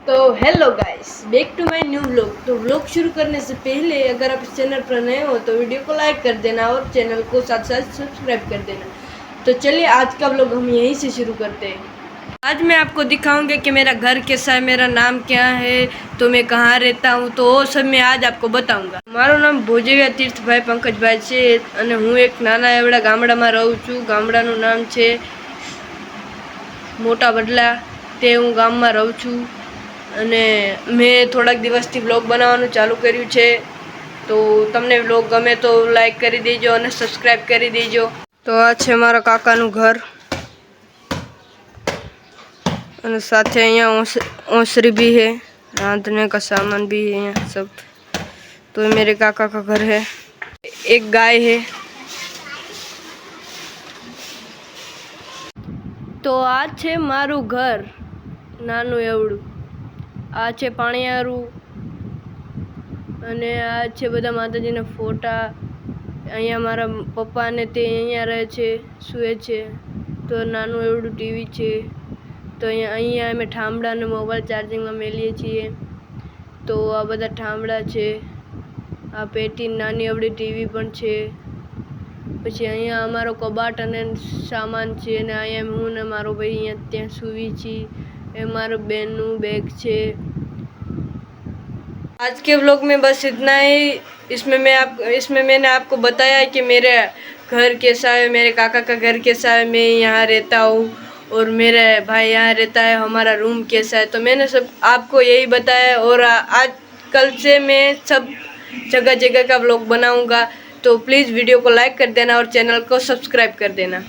तो hello guys, back to my new vlog. तो vlog शुरू करने से पहले अगर आप इस चैनल पर नए हो तो वीडियो को लाइक कर देना और चैनल को साथ साथ सब्सक्राइब कर देना। तो चलिए आज का व्लॉग हम यहीं से शुरू करते हैं। आज मैं आपको दिखाऊंगा कि मेरा घर कैसा है, मेरा नाम क्या है, तो मैं कहाँ रहता हूँ, तो वो सब मैं आज आपको बताऊंगा। મારું નામ ભોજેવિયા તીર્થભાઈ પંકજભાઈ છે અને હું એક નાના એવડા ગામડામાં રહું છું। ગામડાનું નામ છે મોટા બદલા। તે હું ગામમાં રહું છું અને મેં થોડાક દિવસથી વ્લોગ બનાવવાનું ચાલુ કર્યું છે। તો તમને વ્લોગ ગમે તો લાઈક કરી દેજો અને સબસ્ક્રાઈબ કરી દેજો। તો આ છે મારા કાકાનું ઘર और साथ यहाँ ओसरी भी है, रांधने का सामान भी है यहाँ सब। तो मेरे काका का घर है। एक गाय है। तो आ छे मारू घर नानू एवड़ू। आ छे पाणियारू અને આ છે બધા માતાજીના ફોટા। અહીંયા મારા પપ્પા ને તે અહીંયા રહે છે, સૂએ છે। તો નાનું એવડું ટીવી છે। તો અહીંયા અમે ઠામડા અને મોબાઈલ ચાર્જિંગમાં મેલીએ છીએ। તો આ બધા ઠામડા છે। આ પેટી નાની એવડી ટીવી પણ છે। પછી અહીંયા અમારો કબાટ અને સામાન છે અને અહીંયા હું ને મારો ભાઈ અહીંયા ત્યાં સૂવી છીએ। એ મારો બેનનું બેગ છે। आज के व्लॉग में बस इतना ही। इसमें मैंने आपको बताया है कि मेरा घर कैसा है, मेरे काका का घर कैसा है, मैं यहाँ रहता हूँ और मेरा भाई यहाँ रहता है, हमारा रूम कैसा है। तो मैंने सब आपको यही बताया और आज कल से मैं सब जगह जगह का व्लॉग बनाऊँगा। तो प्लीज़ वीडियो को लाइक कर देना और चैनल को सब्सक्राइब कर देना।